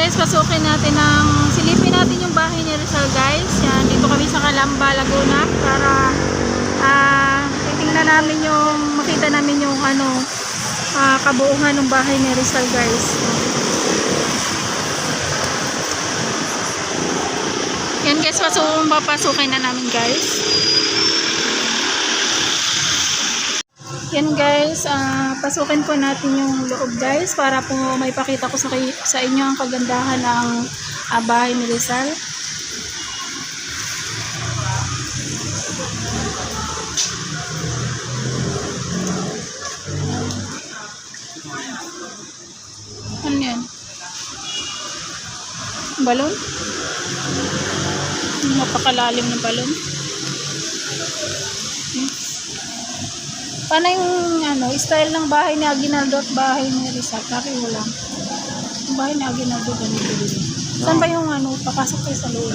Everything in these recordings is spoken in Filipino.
guys, pasukin natin silipin natin yung bahay ni Rizal guys. Yan, dito kami sa Calamba, Laguna para titingnan namin makita namin yung kabuuhan ng bahay ni Rizal guys. Yan guys, papasukin na namin guys. Yan guys, pasukin po natin yung loob guys para po may pakita ko sa inyo ang kagandahan ng bahay ni Rizal. Ano yan? Balon? Napakalalim ng balon. Paano yung style ng bahay ni Aguinaldo at bahay ni Rizal? Pareho lang. Yung bahay ni Aguinaldo ganito din. Saan ba yung papasok kayo sa loob?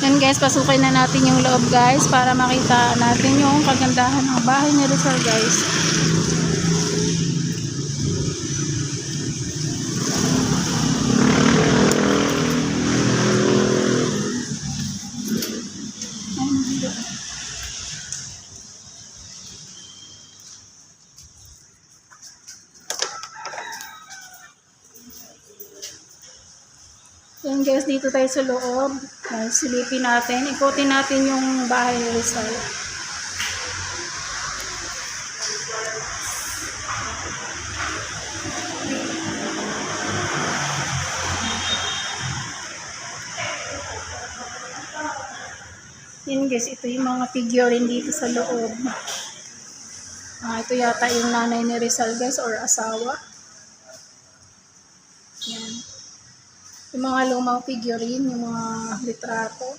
Yan guys, pasukin na natin yung loob guys para makita natin yung kagandahan ng bahay ni Rizal guys. Yan guys, dito tayo sa loob. Silipin natin. Ikutin natin yung bahay ni Rizal. Yan guys, ito yung mga figurine dito sa loob. Ito yata yung nanay ni Rizal guys or asawa. Yan. Yung mga lumang figurine, yung mga litrato.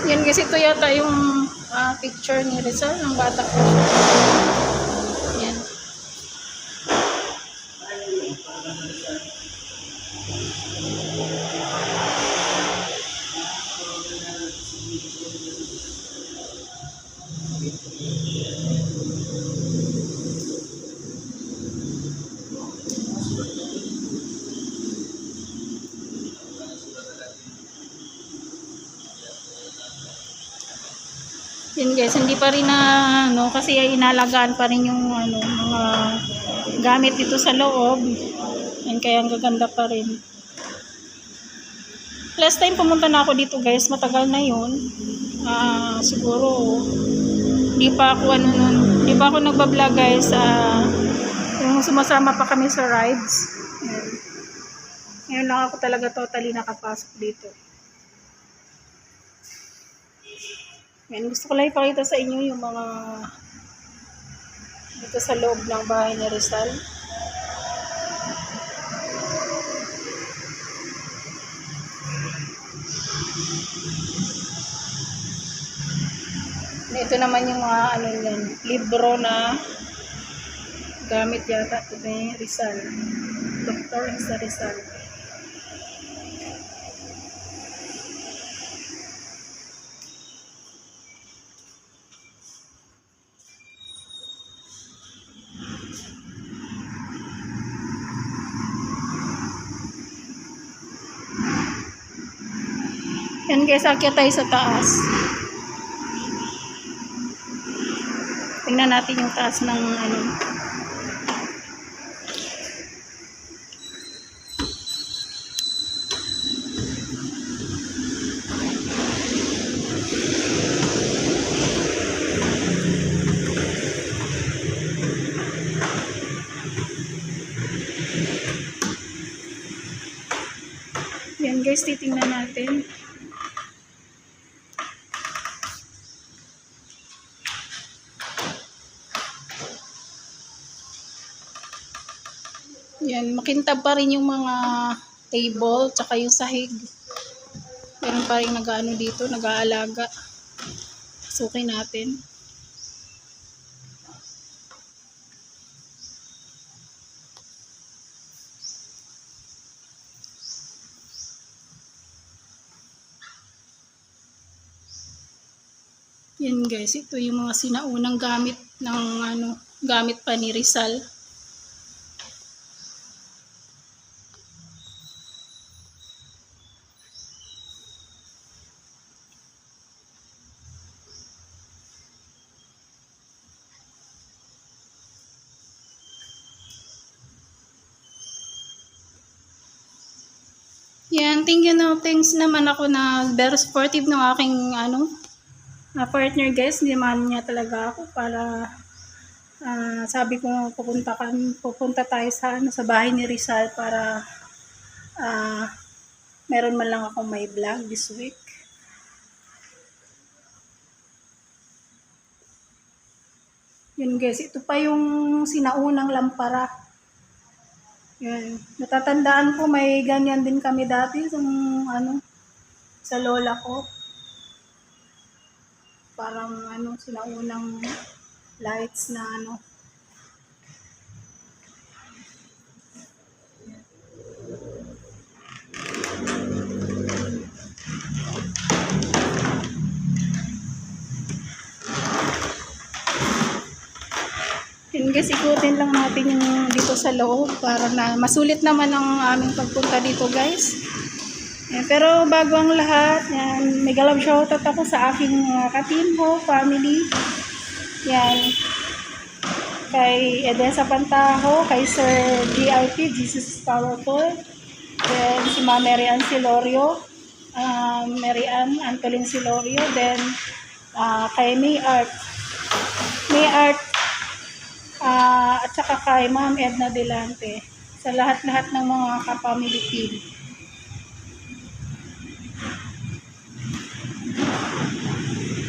Yan kasi ito yata yung picture ni Rizal ng bata ko siya. Yan. Yan guys, hindi pa rin kasi inalagaan pa rin yung mga gamit dito sa loob. Yan, kaya ang gaganda pa rin. Last time pumunta na ako dito guys, matagal na yun. Siguro hindi pa ako nagba-vlog guys. Yung sumasama pa kami sa rides. Yan. Ngayon lang ako talaga totally nakapasok dito. Yan, gusto ko lang ipakita sa inyo yung mga dito sa loob ng bahay ni Rizal. Ito naman yung mga libro na gamit yata ito ni Rizal. Dr. Rizal. Yan guys, akyat tayo sa taas. Tingnan natin yung taas ng Yan guys, titingnan natin. Yan, makintab pa rin yung mga table, tsaka yung sahig. Meron pa rin nag-ano dito, nag-aalaga. Sukin natin. Yan guys, ito yung mga sinaunang gamit ng gamit pa ni Rizal. Yan, thanks naman ako na very supportive ng aking partner guys. Niman niya talaga ako para sabi ko pupunta tayo sa bahay ni Rizal para meron man lang ako may vlog this week. Yun guys, ito pa yung sinaunang lampara. Yan. Natatandaan ko may ganyan din kami dati sa lola ko. Parang sinaunang lights na Yun guys, ikutin lang natin yung dito sa loob para na masulit naman ang aming pagpunta dito guys. Yan, pero bago ang lahat, yan, may galab shoutout ako sa aking ka-team family. Yan. Kay Edesa Pantaho, kay Sir GIP, Jesus Powerful. Then si Ma Mary Ann Silorio, Mary Ann Antolin Silorio. Then kay May Art, at saka kay Ma'am Edna Delante, sa lahat-lahat ng mga ka-family team.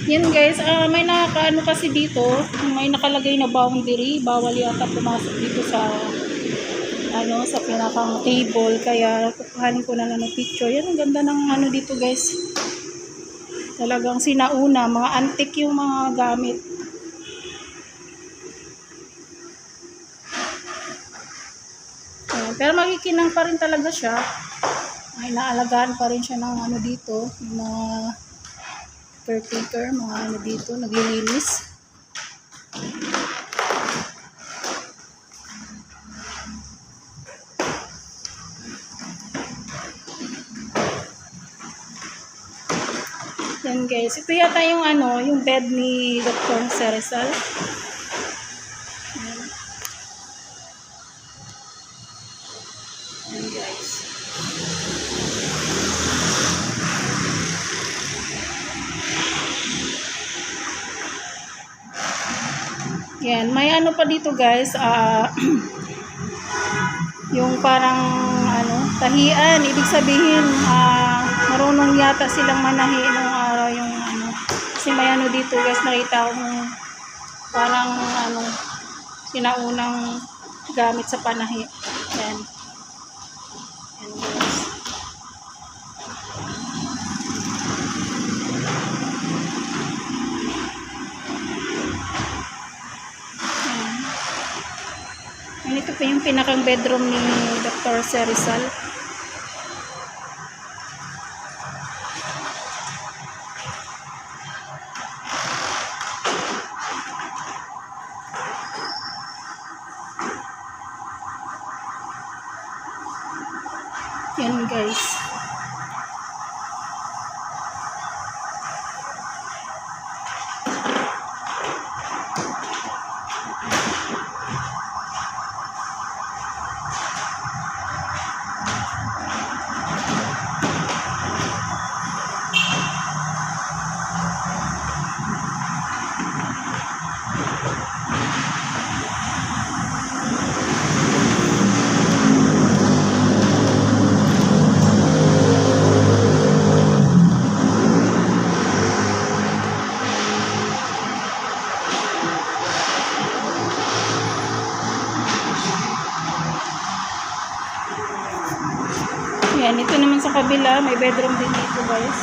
Yan guys, may nakakaano kasi dito, may nakalagay na boundary, bawal yata pumasok dito sa sa pinakang table, kaya kukuhanin ko na lang ng picture. Yan, ang ganda ng dito guys. Talagang sinauna, mga antique yung mga gamit. Pero makikinang pa rin talaga siya. Ay naalagaan pa rin siya ng dito, mga caretaker, mga dito, naglilinis. Yan guys, ito yata yung yung bed ni Dr. Rizal. Yan guys. Yan, may pa dito guys, yung parang tahian, ibig sabihin marunong yata silang manahi nung araw yung kasi may dito guys, nakita ko parang sinaunang gamit sa panahi. Yan. Yan guys. Yan. Ito pa yung pinakang bedroom ni Dr. Rizal. Yan guys. kabila, may bedroom din dito guys.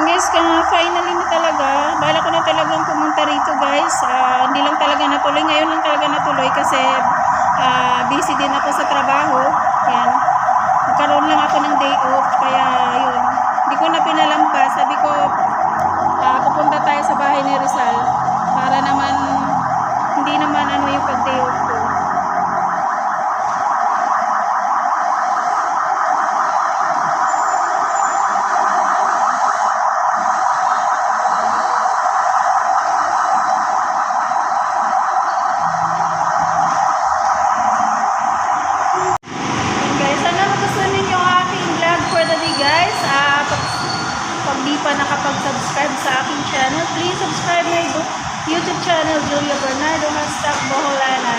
Guys, finally na talaga. Bala ko na talagang pumunta rito guys. Hindi lang talaga natuloy. Ngayon lang talaga natuloy kasi busy din ako sa trabaho. Yan. Nagkaroon lang ako ng day off. Kaya yun. Hindi ko na pinalampas. Sabi ko, pupunta tayo sa bahay ni Rizal. Para naman, hindi naman ano yung pag-day off ko. Pag di pa nakapag-subscribe sa aking channel, please subscribe my YouTube channel, Julia Bernardo, #Boholana.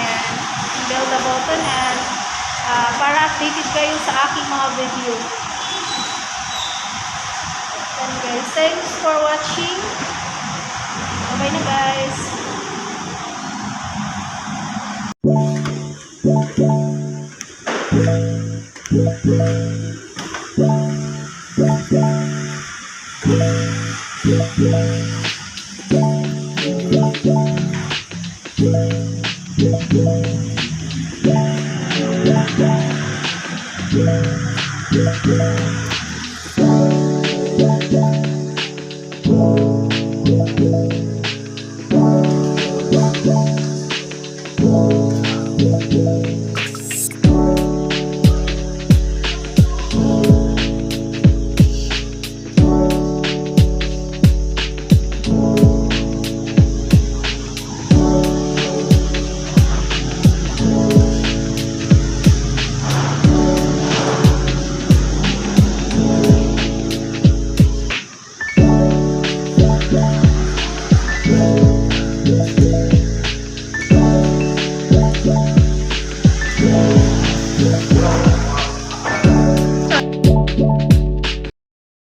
Bell the button and para updated kayo sa aking mga video. And guys, thanks for watching. Bye na guys.